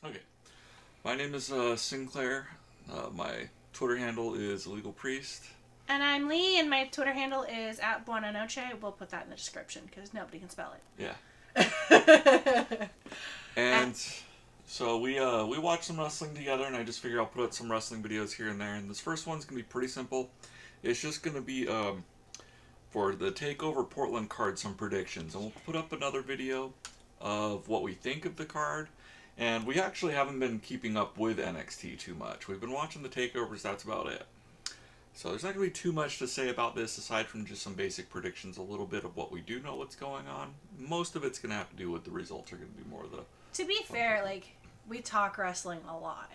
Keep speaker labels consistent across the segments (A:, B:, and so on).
A: Okay. My name is Sinclair. My Twitter handle is Illegal Priest.
B: And I'm Lee, and my Twitter handle is @BuonaNoche. We'll put that in the description because nobody can spell it.
A: Yeah. And so we watched some wrestling together, and I just figured I'll put out some wrestling videos here and there. And this first one's gonna be pretty simple. It's just gonna be for the Takeover Portland card, some predictions, and we'll put up another video of what we think of the card. And we actually haven't been keeping up with NXT too much. We've been watching the takeovers, that's about it. So there's not going to be too much to say about this aside from just some basic predictions, a little bit of what we do know what's going on. Most of it's going to have to do with the results are going to be more of the...
B: To be fair, we talk wrestling a lot.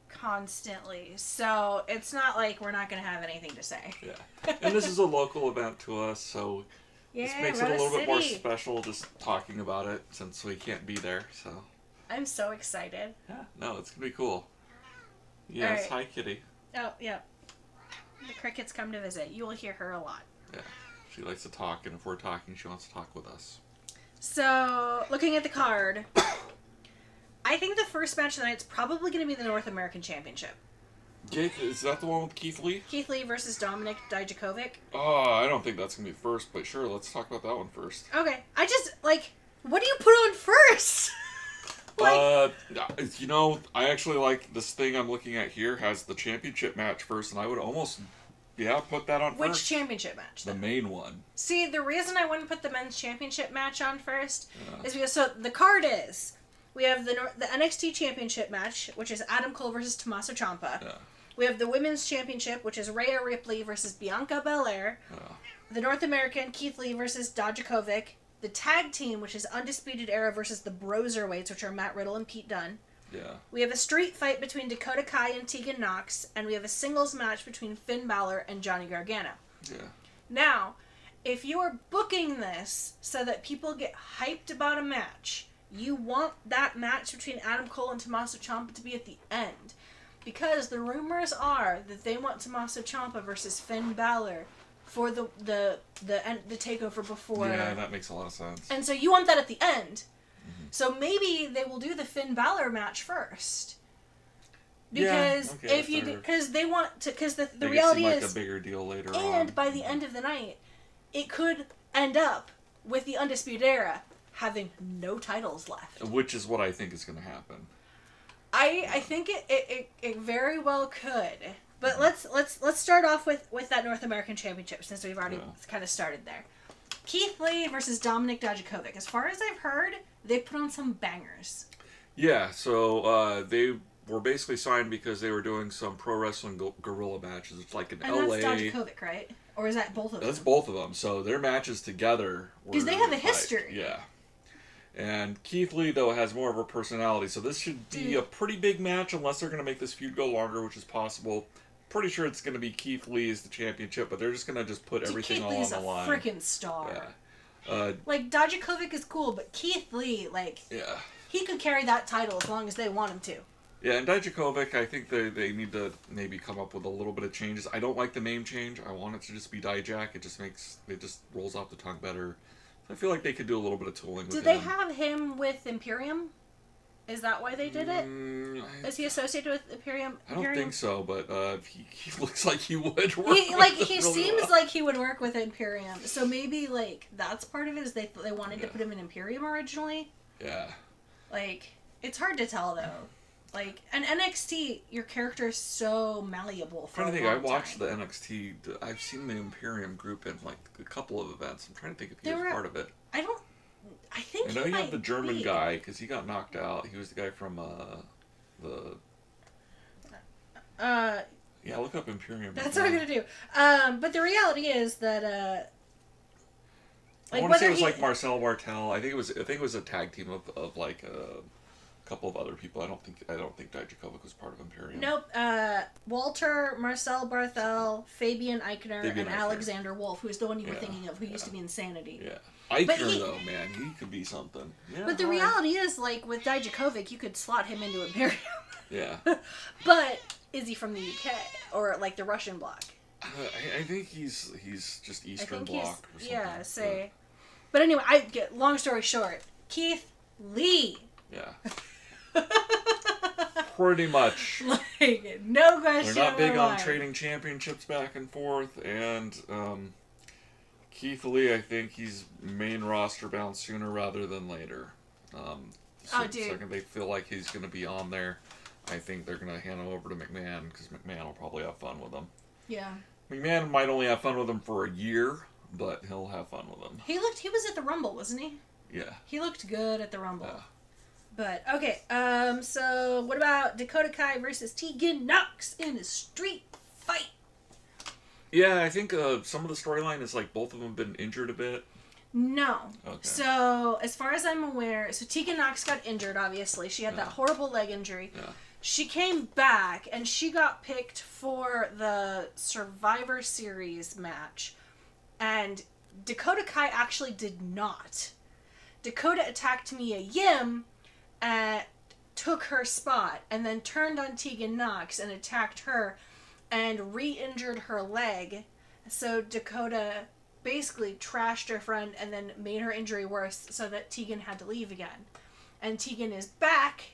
B: Constantly. So it's not like we're not going to have anything to say.
A: Yeah. And this is a local event to us, so this makes it a little bit more special just talking about it since we can't be there, so...
B: I'm so excited.
A: Yeah, no, it's going to be cool. Yes, right. Hi, Kitty.
B: Oh, yeah. The crickets come to visit. You will hear her a lot.
A: Yeah, she likes to talk, and if we're talking, she wants to talk with us.
B: So, looking at the card, I think the first match of the night is probably going to be the North American Championship.
A: Yeah, is that the one with Keith Lee?
B: Keith Lee versus Dominik Dijakovic.
A: Oh, I don't think that's going to be first, but sure, let's talk about that one first.
B: Okay. I just, what do you put on first?
A: I actually like this thing I'm looking at here has the championship match first, and I would almost, put that on first.
B: Which championship match?
A: The main one.
B: See, the reason I wouldn't put the men's championship match on first is because, so the card is, we have the NXT championship match, which is Adam Cole versus Tommaso Ciampa. Yeah. We have the women's championship, which is Rhea Ripley versus Bianca Belair. Yeah. The North American, Keith Lee versus Dijakovic. The tag team, which is Undisputed Era versus the Broserweights, which are Matt Riddle and Pete Dunne.
A: Yeah.
B: We have a street fight between Dakota Kai and Tegan Nox, and we have a singles match between Finn Balor and Johnny Gargano.
A: Yeah.
B: Now, if you are booking this so that people get hyped about a match, you want that match between Adam Cole and Tommaso Ciampa to be at the end. Because the rumors are that they want Tommaso Ciampa versus Finn Balor for the takeover before.
A: Yeah, that makes a lot of sense.
B: And so you want that at the end. Mm-hmm. So maybe they will do the Finn Balor match first. Because because they want to, because the reality is
A: a bigger deal later on.
B: And by the end of the night, it could end up with the Undisputed Era having no titles left.
A: Which is what I think is going to happen.
B: I think it very well could. But let's start off with that North American Championship since we've already kind of started there. Keith Lee versus Dominik Dijakovic. As far as I've heard, they put on some bangers.
A: Yeah, so they were basically signed because they were doing some pro wrestling guerrilla matches. It's like an LA.
B: And that's Dijakovic, right? Or is that both of them?
A: That's both of them. So their matches together were
B: because they have a history.
A: Yeah. And Keith Lee, though, has more of a personality. So this should be a pretty big match unless they're going to make this feud go longer, which is possible. Pretty sure it's going to be Keith Lee as the championship, but they're just going to just put everything all on the line.
B: Keith Lee's a freaking star.
A: Yeah.
B: Dijakovic is cool, but Keith Lee, he could carry that title as long as they want him to.
A: Yeah, and Dijakovic, I think they need to maybe come up with a little bit of changes. I don't like the name change. I want it to just be Dijak. It just rolls off the tongue better. I feel like they could do a little bit of tooling with him.
B: Did they have him with Imperium? Is that why they did it? Is he associated with Imperium?
A: I don't think so, but he looks like he would work.
B: He seems like he would work with Imperium. So maybe that's part of it. Is they wanted to put him in Imperium originally?
A: Yeah.
B: It's hard to tell though. And NXT, your character is so malleable for a long time.
A: I watched the NXT. I've seen the Imperium group in a couple of events. I'm trying to think if he was part of it.
B: I think
A: I know you have the German guy because he got knocked out. He was the guy from the. Yeah, look up Imperium.
B: That's what I'm gonna do. But the reality is that.
A: I want to say it was Marcel Martel. I think it was a tag team of a couple of other people. I don't think Dijakovic was part of Imperium.
B: Nope. Walter, Marcel Barthel, Fabian Eichner, and Alexander Wolf, who is the one you were thinking of, who used to be Insanity.
A: Yeah. Eichner, though, man, he could be something. Yeah,
B: but the reality is, with Dijakovic, you could slot him into Imperium.
A: Yeah.
B: But is he from the UK or the Russian bloc?
A: I think he's just Eastern Bloc or something.
B: Yeah. Say. But anyway, long story short, Keith Lee.
A: Yeah. Pretty much.
B: Like, no question.
A: They're not big on trading championships back and forth, and Keith Lee, I think he's main roster bound sooner rather than later. Second they feel like he's going to be on there, I think they're going to hand him over to McMahon, because McMahon will probably have fun with him.
B: Yeah.
A: McMahon might only have fun with him for a year, but he'll have fun with him.
B: He was at the Rumble, wasn't he?
A: Yeah.
B: He looked good at the Rumble.
A: Yeah.
B: But, okay, so what about Dakota Kai versus Tegan Nox in a street fight?
A: Yeah, I think some of the storyline is like both of them have been injured a bit.
B: No.
A: Okay.
B: So, as far as I'm aware, so Tegan Nox got injured, obviously. She had that horrible leg injury.
A: Yeah.
B: She came back, and she got picked for the Survivor Series match. And Dakota Kai actually did not. Dakota attacked Mia Yim, took her spot, and then turned on Tegan Nox and attacked her and re-injured her leg. So Dakota basically trashed her friend and then made her injury worse so that Tegan had to leave again. And Tegan is back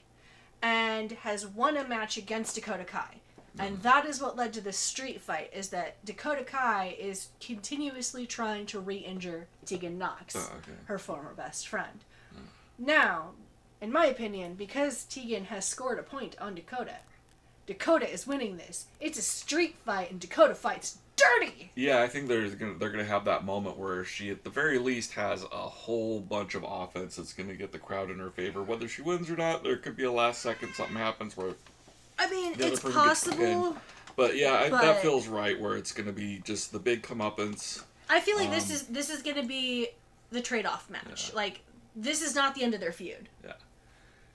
B: and has won a match against Dakota Kai. And that is what led to this street fight, is that Dakota Kai is continuously trying to re-injure Tegan Nox, her former best friend. Now, in my opinion, because Tegan has scored a point on Dakota, Dakota is winning this. It's a street fight, and Dakota fights dirty!
A: Yeah, I think they're gonna have that moment where she, at the very least, has a whole bunch of offense that's gonna get the crowd in her favor. Whether she wins or not, there could be a last second something happens where...
B: I mean, it's possible.
A: But yeah, that feels right, where it's gonna be just the big comeuppance.
B: I feel like this is gonna be the trade-off match. Yeah. Like, this is not the end of their feud.
A: Yeah.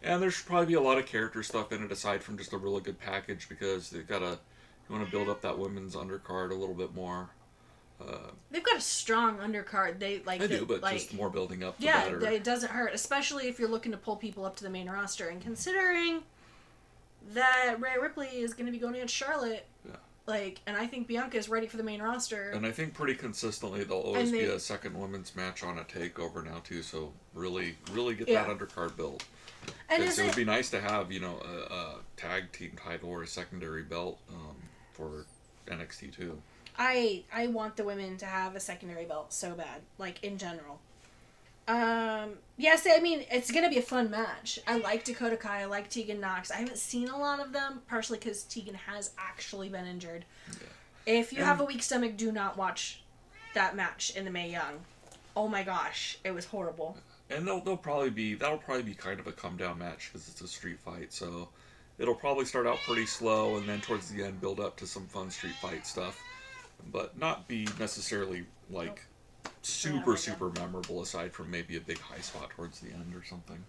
A: And there should probably be a lot of character stuff in it aside from just a really good package, because you want to build up that women's undercard a little bit more.
B: They've got a strong undercard. They
A: do, but just more building up. Better.
B: Yeah, it doesn't hurt, especially if you're looking to pull people up to the main roster. And considering that Rhea Ripley is going to be going against Charlotte, and I think Bianca is ready for the main roster.
A: And I think pretty consistently there'll always be a second women's match on a takeover now too. So really get that undercard built. And it would be nice to have, a tag team title or a secondary belt for NXT too.
B: I want the women to have a secondary belt so bad, like in general. Yes, I mean, it's gonna be a fun match. I like Dakota Kai, I like Tegan Nox. I haven't seen a lot of them, partially because Tegan has actually been injured. Yeah. If you have a weak stomach, do not watch that match in the Mae Young. Oh my gosh, it was horrible.
A: And that'll probably be kind of a come down match because it's a street fight, so it'll probably start out pretty slow and then towards the end build up to some fun street fight stuff, but not be necessarily like super memorable aside from maybe a big high spot towards the end or something.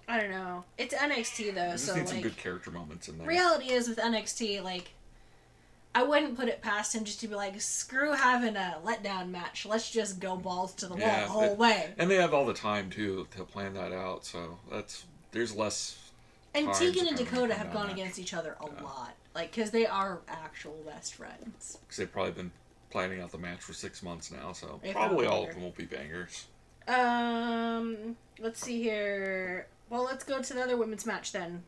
B: I don't know. It's NXT though,
A: just need some good character moments in there.
B: Reality is with NXT, I wouldn't put it past him just to be like, screw having a letdown match. Let's just go balls to the wall the whole way.
A: And they have all the time, too, to plan that out. So there's less
B: And Tegan and Dakota have gone against each other a lot. Because they are actual best friends.
A: Because they've probably been planning out the match for 6 months now. So probably all of them will be bangers.
B: Let's see here. Well, let's go to the other women's match then.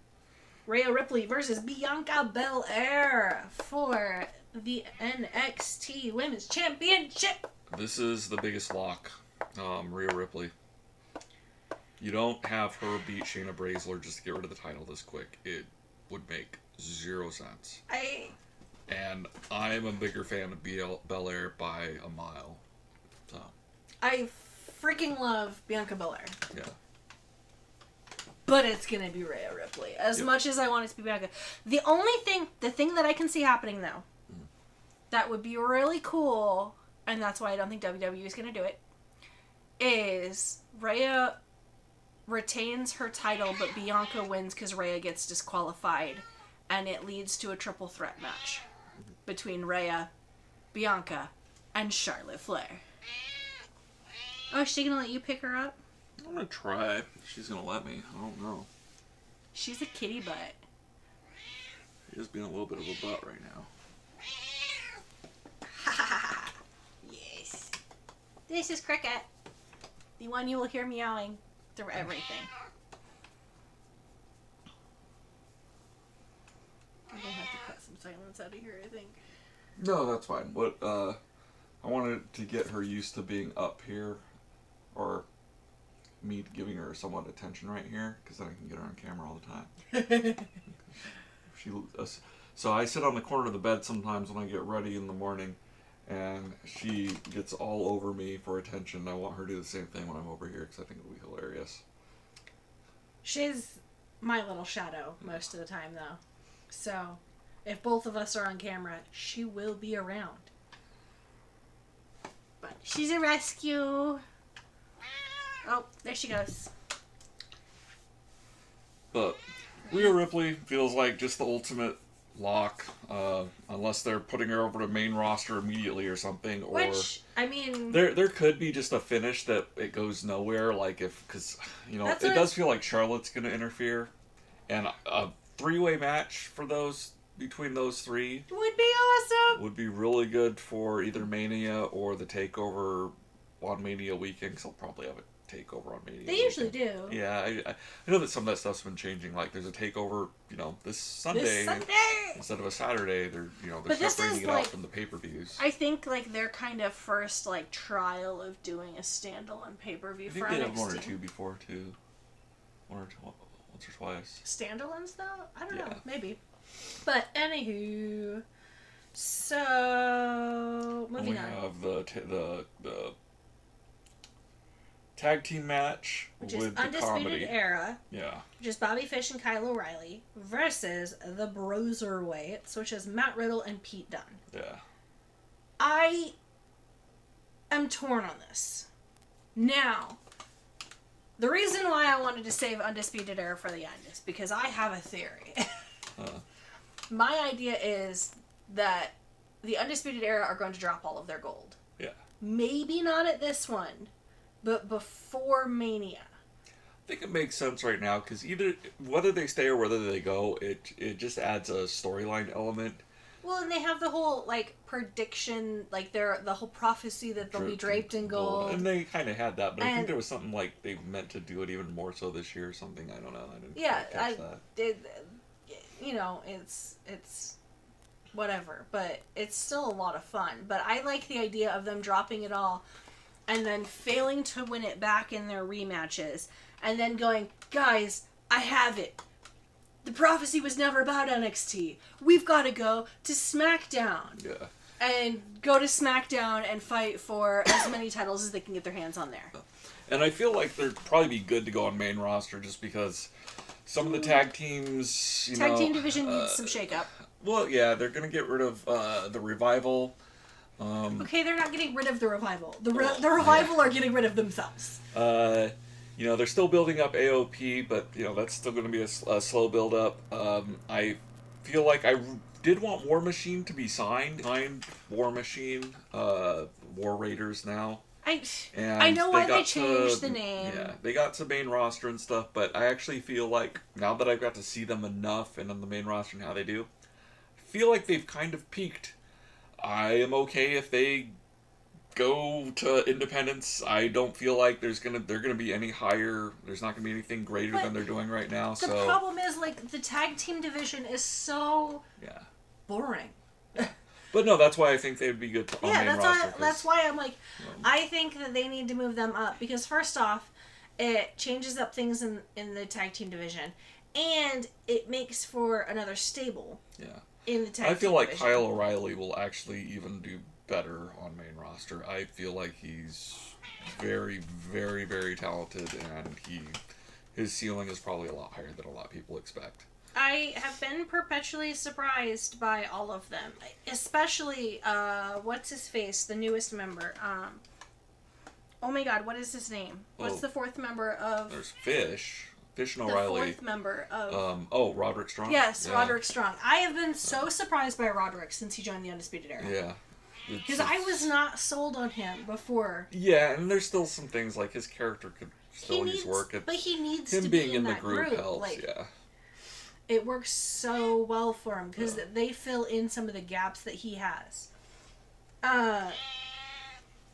B: Rhea Ripley versus Bianca Belair for the NXT Women's Championship.
A: This is the biggest lock. Rhea Ripley. You don't have her beat Shayna Baszler just to get rid of the title this quick. It would make 0 sense. And I'm a bigger fan of Belair by a mile. So. I
B: freaking love Bianca Belair.
A: Yeah.
B: But it's going to be Rhea Ripley. As much as I want it to be Bianca. The thing that I can see happening, though, that would be really cool, and that's why I don't think WWE is going to do it, is Rhea retains her title, but Bianca wins because Rhea gets disqualified, and it leads to a triple threat match between Rhea, Bianca, and Charlotte Flair. Oh, is she going to let you pick her up?
A: I'm going to try. She's going to let me. I don't know.
B: She's a kitty butt.
A: She is being a little bit of a butt right now.
B: Yes. This is Cricket. The one you will hear meowing through everything. I'm gonna have to cut some silence out of here, I think.
A: No, that's fine. But I wanted to get her used to being up here, or me giving her somewhat attention right here, because then I can get her on camera all the time. So I sit on the corner of the bed sometimes when I get ready in the morning, and she gets all over me for attention. I want her to do the same thing when I'm over here, because I think it'll be hilarious.
B: She's my little shadow most of the time, though. So, if both of us are on camera, she will be around. But she's a rescue. Oh, there she goes.
A: But Rhea Ripley feels like just the ultimate lock, unless they're putting her over to main roster immediately or something. Or
B: which, I mean,
A: there could be just a finish that it goes nowhere. Like because it does feel like Charlotte's going to interfere, and a 3-way match for between those three
B: would be awesome.
A: Would be really good for either Mania or the Takeover on Mania weekend. Because they'll probably have a Takeover on Mania.
B: They usually do.
A: Yeah, I know that some of that stuff's been changing. Like there's a Takeover, this Sunday instead of a Saturday. They're separating it out from the pay-per-views.
B: I think their kind of first trial of doing a standalone pay-per-view for NXT.
A: I think they have one or two before too, once or twice.
B: Standalones though, I don't know, maybe. But anywho, so moving on.
A: We have the tag team match,
B: which
A: with
B: is
A: the
B: Undisputed
A: comedy.
B: Era.
A: Yeah.
B: Which is Bobby Fish and Kyle O'Reilly versus the Broserweights, which is Matt Riddle and Pete Dunne.
A: Yeah.
B: I am torn on this. Now, the reason why I wanted to save Undisputed Era for the end is because I have a theory. My idea is that the Undisputed Era are going to drop all of their gold.
A: Yeah.
B: Maybe not at this one, but before Mania.
A: I think it makes sense right now because whether they stay or whether they go, it just adds a storyline element.
B: Well, and they have the whole prediction, the whole prophecy that they'll be draped in gold.
A: And they kind of had that, but I think there was something they meant to do it even more so this year or something. I don't know. I didn't catch that. It's whatever, but it's still a lot of fun. But I like the idea of them dropping it all and then failing to win it back in their rematches, and then going, guys, I have it. The prophecy was never about NXT. We've got to go to SmackDown. Yeah.
B: And go to SmackDown and fight for as many titles as they can get their hands on there.
A: And I feel like they'd probably be good to go on main roster just because some of the tag teams,
B: Tag team division needs some shakeup.
A: Well, yeah, they're going to get rid of the Revival.
B: Okay, they're not getting rid of the Revival. The Revival are getting rid of themselves.
A: They're still building up AOP, but, that's still going to be a slow build-up. I feel like I did want War Machine to be signed. Signed War Machine, War Raiders now.
B: I know why they changed the name.
A: Yeah, they got to main roster and stuff, but I actually feel like, now that I've got to see them enough and on the main roster and how they do, I feel like they've kind of peaked. I am okay if they go to independence. I don't feel like they're gonna be any higher. There's not gonna be anything greater than they're doing right now.
B: The problem is the tag team division is so boring.
A: But no, that's why I think they'd be good on main roster.
B: That's why I'm I think that they need to move them up because first off, it changes up things in the tag team division, and it makes for another stable.
A: Yeah.
B: In the tag team
A: I feel like
B: division.
A: Kyle O'Reilly will actually even do better on main roster. I feel like he's very, very, very talented, and his ceiling is probably a lot higher than a lot of people expect.
B: I have been perpetually surprised by all of them, especially what's his face, the newest member. Oh my God, what is his name? What's the fourth member of?
A: There's Fish and O'Reilly.
B: The fourth member of.
A: Roderick Strong.
B: Yes, yeah. Roderick Strong. I have been so surprised by Roderick since he joined the Undisputed Era.
A: Yeah.
B: Because I was not sold on him before.
A: Yeah, and there's still some things like his character could still use work.
B: But he needs
A: him
B: to
A: being
B: be in
A: the
B: that
A: group helps.
B: It works so well for him because they fill in some of the gaps that he has.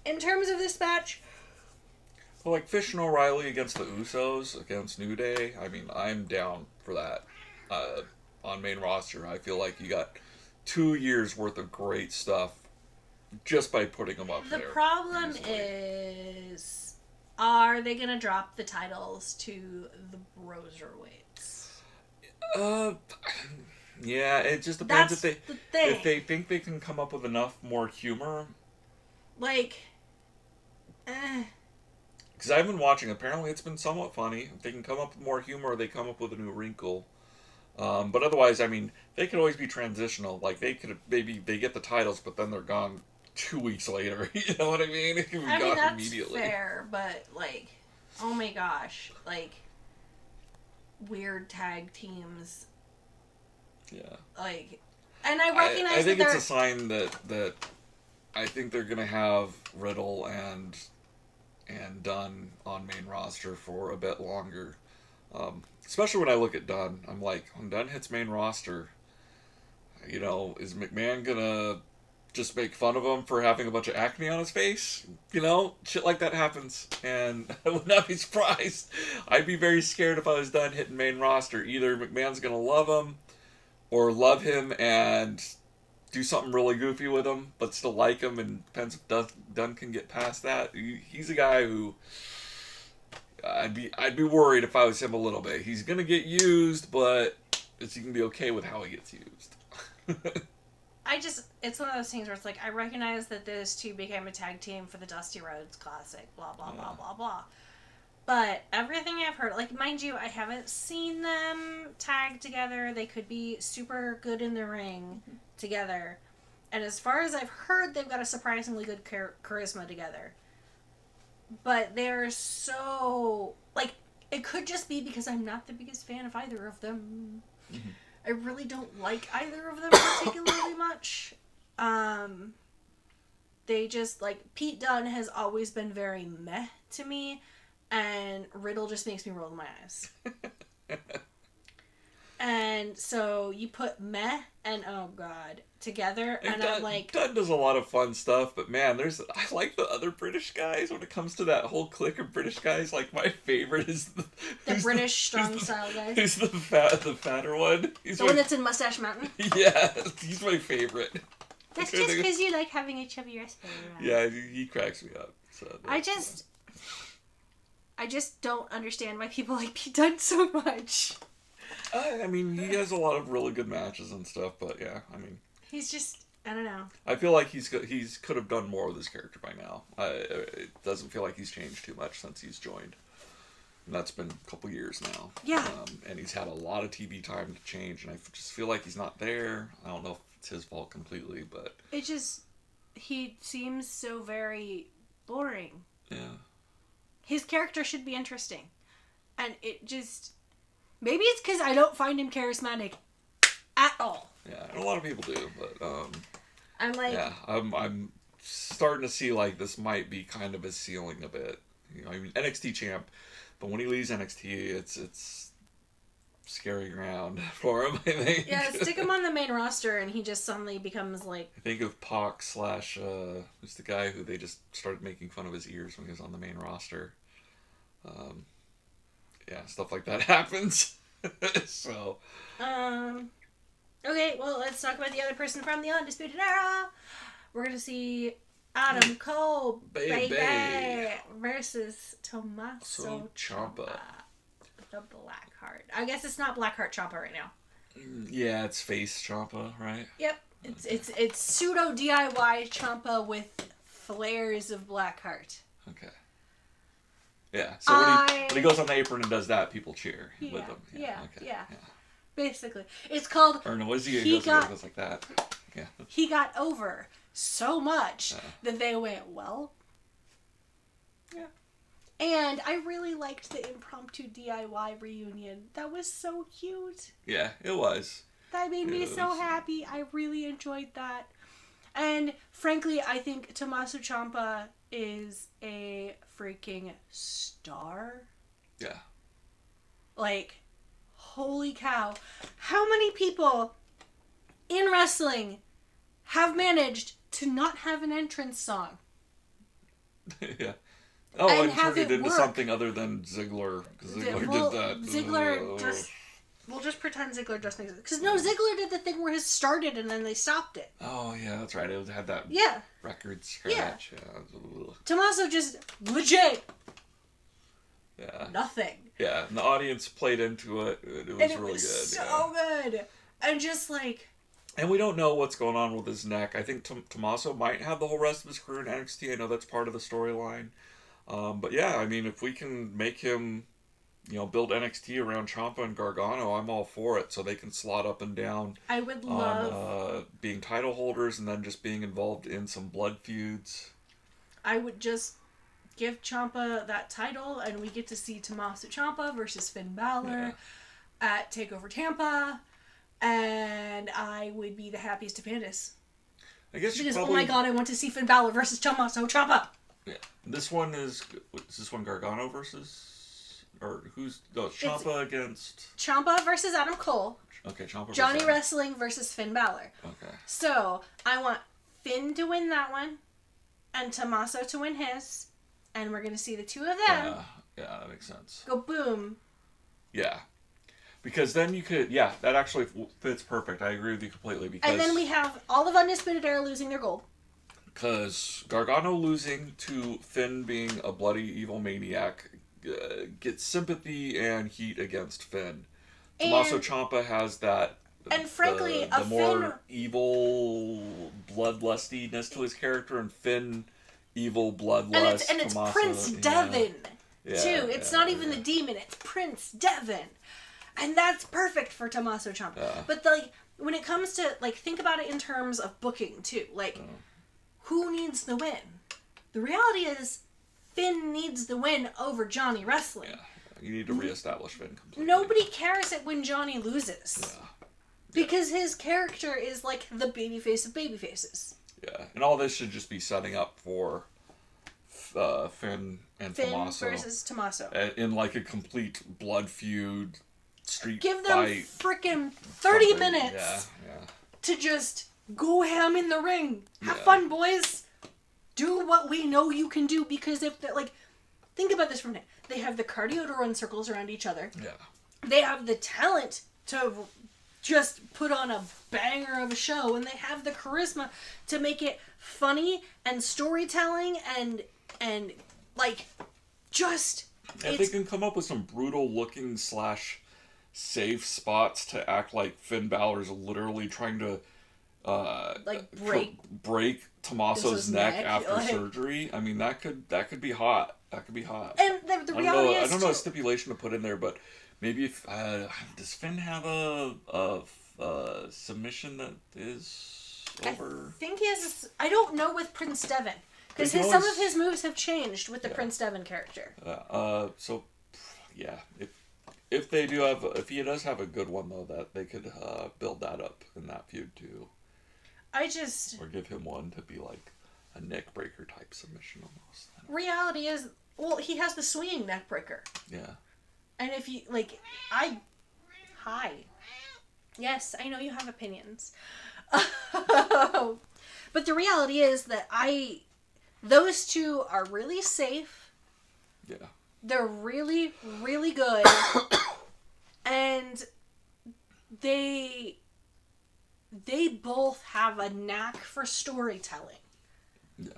B: In terms of this match,
A: well, Fish and O'Reilly against the Usos against New Day. I mean, I'm down for that. on main roster. I feel like you got 2 years worth of great stuff just by putting them up there.
B: The problem is, are they going to drop the titles to the Broserweights?
A: Yeah, it just depends
B: if
A: they think they can come up with enough more humor.
B: Like,
A: Because I've been watching, apparently it's been somewhat funny. If they can come up with more humor, or they come up with a new wrinkle. But otherwise, I mean, they could always be transitional. Like, they could maybe they get the titles, but then they're gone 2 weeks later. You know what I mean? It could be gone
B: that's
A: immediately.
B: Fair, but like, oh my gosh, like weird tag teams.
A: Yeah.
B: Like, and I recognize
A: I think it's a sign that I think they're gonna have Riddle and Dunn on main roster for a bit longer. Especially when I look at Dunn, I'm like, when Dunn hits main roster, you know, is McMahon gonna just make fun of him for having a bunch of acne on his face? You know, shit like that happens, and I would not be surprised. I'd be very scared if I was Dunn hitting main roster. Either McMahon's gonna love him, or love him and do something really goofy with him, but still like him, and depends if Dunn can get past that. He's a guy who I'd be worried if I was him a little bit. He's gonna get used, but is he gonna be okay with how he gets used?
B: It's one of those things where it's like, I recognize that those two became a tag team for the Dusty Rhodes Classic, blah, blah, blah, blah, blah. But everything I've heard, like, mind you, I haven't seen them tag together. They could be super good in the ring together. And as far as I've heard, they've got a surprisingly good charisma together. But they're so... Like, it could just be because I'm not the biggest fan of either of them. Mm-hmm. I really don't like either of them particularly much. They just, like, Pete Dunne has always been very meh to me. And Riddle just makes me roll my eyes. And so you put meh and oh god together, and I'm like...
A: Dunn does a lot of fun stuff, but man, I like the other British guys when it comes to that whole clique of British guys. Like, my favorite is the
B: British strong style guys.
A: Who's the fatter one? He's
B: the one that's in Mustache Mountain?
A: Yeah, he's my favorite.
B: That's just because you like having a chubby wrestler around.
A: Yeah, he cracks me up. So
B: I just don't understand why people like Pete Dunne so much.
A: I mean, he has a lot of really good matches and stuff, but yeah, I mean...
B: He's just... I don't know.
A: I feel like he's could have done more with his character by now. It doesn't feel like he's changed too much since he's joined. And that's been a couple years now.
B: Yeah.
A: And he's had a lot of TV time to change, and I just feel like he's not there. I don't know if it's his fault completely, but...
B: It just... He seems so very boring.
A: Yeah.
B: His character should be interesting. And it just... Maybe it's because I don't find him charismatic at all.
A: Yeah, and a lot of people do, but
B: I'm like...
A: Yeah, I'm starting to see like this might be kind of his ceiling a bit. You know, I mean, NXT champ, but when he leaves NXT, it's scary ground for him, I think.
B: Yeah, stick him on the main roster and he just suddenly becomes like...
A: I think of Pac / who's the guy who they just started making fun of his ears when he was on the main roster. Yeah, stuff like that happens. So...
B: Okay, well, let's talk about the other person from the Undisputed Era. We're going to see Adam Cole, baby, versus Tommaso Ciampa. The Blackheart. I guess it's not Blackheart Ciampa right now.
A: Yeah, it's face Ciampa, right?
B: Yep. It's pseudo DIY Ciampa with flares of Blackheart.
A: Okay. Yeah, so when he goes on the apron and does that, people cheer with him.
B: Yeah.
A: Okay.
B: Yeah. Basically. It's called...
A: Or no, he goes like that. Yeah.
B: He got over so much that they went, well...
A: Yeah.
B: And I really liked the impromptu DIY reunion. That was so cute.
A: Yeah, it was.
B: That made me so happy. I really enjoyed that. And frankly, I think Tommaso Ciampa is a freaking star.
A: Yeah.
B: Like, holy cow. How many people in wrestling have managed to not have an entrance song?
A: Yeah. Oh, and turn it into something other than Ziggler. Because Ziggler did that.
B: Ziggler just... We'll just pretend Ziggler doesn't exist. Because no, Ziggler did the thing where his started and then they stopped it.
A: Oh, yeah, that's right. It had that record scratch. Yeah.
B: Tommaso just legit.
A: Yeah.
B: Nothing.
A: Yeah, and the audience played into it. It was really good.
B: So good. And just like...
A: And we don't know what's going on with his neck. I think Tommaso might have the whole rest of his career in NXT. I know that's part of the storyline. But yeah, I mean, if we can make him... build NXT around Ciampa and Gargano, I'm all for it. So they can slot up and down.
B: I would love...
A: on being title holders and then just being involved in some blood feuds.
B: I would just give Ciampa that title and we get to see Tommaso Ciampa versus Finn Balor at Takeover Tampa. And I would be the happiest of pandas.
A: I guess
B: because, oh my god, I want to see Finn Balor versus Tommaso Ciampa. Yeah.
A: Is this one Gargano versus... Or Ciampa against...
B: Ciampa versus Adam Cole.
A: Okay, Ciampa versus
B: Johnny Wrestling versus Finn Balor.
A: Okay.
B: So, I want Finn to win that one, and Tommaso to win his, and we're going to see the two of them.
A: Yeah, that makes sense.
B: Go boom.
A: Yeah. Because then you could... Yeah, that actually fits perfect. I agree with you completely. Because,
B: and then we have all of Undisputed Era losing their gold.
A: Because Gargano losing to Finn being a bloody evil maniac... gets sympathy and heat against Finn. Tommaso Ciampa has that,
B: and frankly,
A: the more evil bloodlustiness to his character, and Finn evil bloodlust.
B: And it's Prince Devon too. It's not even the demon; it's Prince Devon, and that's perfect for Tommaso Ciampa. But when it comes to think about it in terms of booking too, who needs the win? The reality is, Finn needs the win over Johnny Wrestling. Yeah,
A: you need to reestablish Finn completely.
B: Nobody cares it when Johnny loses. Yeah. Because his character is like the babyface of babyfaces.
A: Yeah, and all this should just be setting up for Finn and Tommaso.
B: Finn versus Tommaso.
A: In a complete blood feud, street
B: fight. Give them frickin' 30 minutes to just go ham in the ring. Have fun, boys. Do what we know you can do, because if think about this for a minute. They have the cardio to run circles around each other. Yeah. They have the talent to just put on a banger of a show, and they have the charisma to make it funny and storytelling and just.
A: And they can come up with some brutal looking / safe spots to act like Finn Balor's literally trying to. Break Tommaso's neck after surgery. I mean, that could be hot. That could be hot.
B: And the reality is,
A: I don't know a stipulation to put in there, but maybe if does Finn have a submission that is over?
B: I think he has. I don't know with Prince Devon, because some of his moves have changed with the Prince Devon character.
A: So yeah, if they do have, if he does have a good one though, that they could build that up in that feud too. Or give him one to be like a neck breaker type submission almost.
B: Reality is, he has the swinging neck breaker. Yeah. And if you hi. Yes, I know you have opinions. But the reality is that those two are really safe. Yeah. They're really, really good. And they both have a knack for storytelling. Yeah.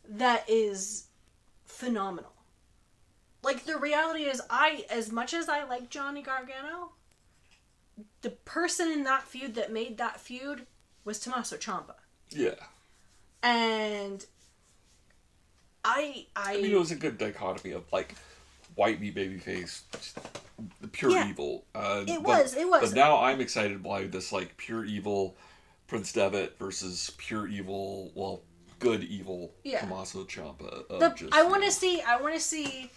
B: That is phenomenal. The reality is, as much as I like Johnny Gargano, the person in that feud that made that feud was Tommaso Ciampa. Yeah. And I
A: mean, it was a good dichotomy of white meat babyface, pure evil.
B: It was.
A: But now I'm excited by this pure evil Prince Devitt versus pure evil, good evil Tommaso Ciampa.
B: I want to see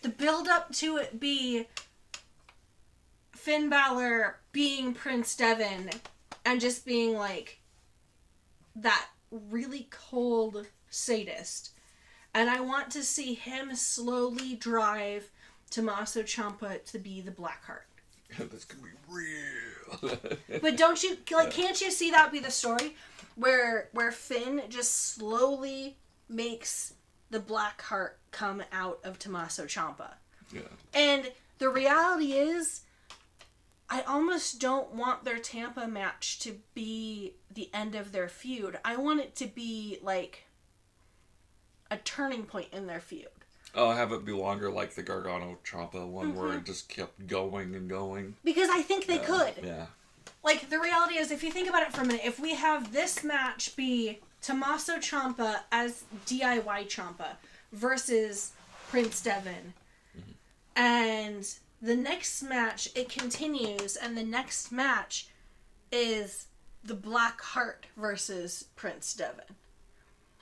B: the build up to it be Finn Balor being Prince Devon and just being that really cold sadist. And I want to see him slowly drive Tommaso Ciampa to be the Blackheart.
A: That's gonna be real.
B: But don't you can't you see that be the story where Finn just slowly makes the Blackheart come out of Tommaso Ciampa? Yeah. And the reality is, I almost don't want their Tampa match to be the end of their feud. I want it to be, like, a turning point in their feud.
A: Oh, have it be longer like the Gargano Ciampa one where it just kept going and going.
B: Because I think they could.
A: Yeah.
B: Like, the reality is, if you think about it for a minute, if we have this match be Tommaso Ciampa as DIY Ciampa versus Prince Devitt, and the next match, it continues, and the next match is the Black Heart versus Prince Devitt.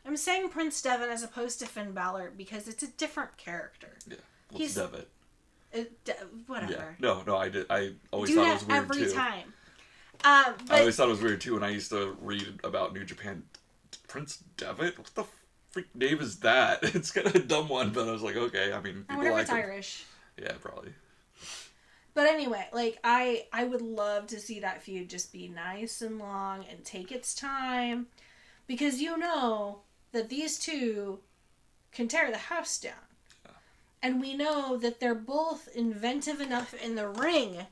B: I'm saying Prince Devitt as opposed to Finn Balor because it's a different character.
A: Yeah. He's Devitt.
B: Whatever.
A: Yeah. No, I did. I always thought it was weird
B: every
A: too.
B: Time.
A: I always thought it was weird too when I used to read about New Japan. Prince Devitt? What the freak name is that? It's kind of a dumb one, but I was like, okay. I mean, people
B: I wonder if
A: like
B: it's
A: him.
B: Irish.
A: Yeah, probably.
B: But anyway, like, I would love to see that feud just be nice and long and take its time. Because you know that these two can tear the house down. Yeah. And we know that they're both inventive enough in the ring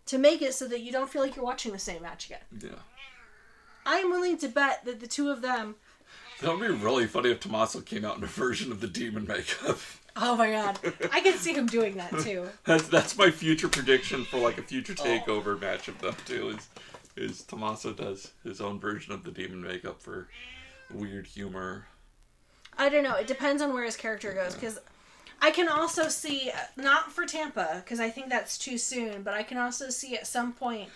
B: to make it so that you don't feel like you're watching the same match again.
A: Yeah.
B: I'm willing to bet that the two of them...
A: That would be really funny if Tommaso came out in a version of the demon makeup.
B: Oh my god. I can see him doing that too.
A: That's my future prediction for like a future takeover match of them too, is Tommaso does his own version of the demon makeup for weird humor.
B: I don't know. It depends on where his character goes, because I can also see, not for Tampa, because I think that's too soon, but I can also see at some point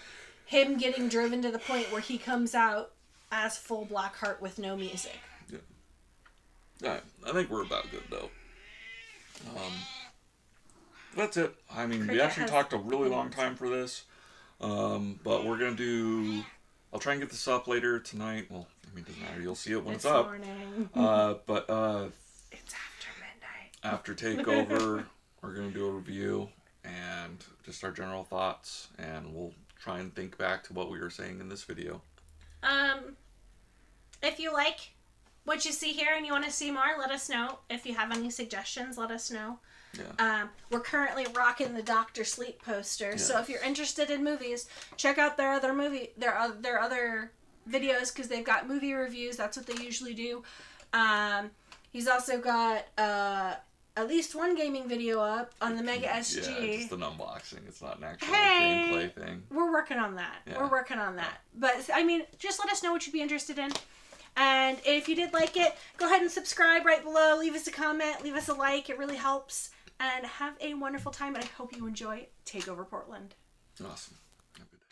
B: him getting driven to the point where he comes out as full Blackheart with no music.
A: Yeah. Yeah, I think we're about good though. That's it. I mean, we actually talked a really long time for this. But we're going to do... I'll try and get this up later tonight. Well, I mean, it doesn't matter. You'll see it when it's up.
B: Morning.
A: But
B: it's after midnight.
A: After Takeover, we're going to do a review and just our general thoughts. And we'll try and think back to what we were saying in this video.
B: If you like what you see here and you want to see more, let us know. If you have any suggestions, let us know. Yeah. We're currently rocking the Dr. Sleep poster, so if you're interested in movies, check out their other videos, because they've got movie reviews. That's what they usually do. He's also got at least one gaming video up on the Mega SG.
A: Yeah, just an unboxing. It's not an actual gameplay thing.
B: We're working on that. Yeah. We're working on that. But, I mean, just let us know what you'd be interested in. And if you did like it, go ahead and subscribe right below. Leave us a comment. Leave us a like. It really helps. And have a wonderful time. And I hope you enjoy Takeover Portland.
A: Awesome. Have a good day.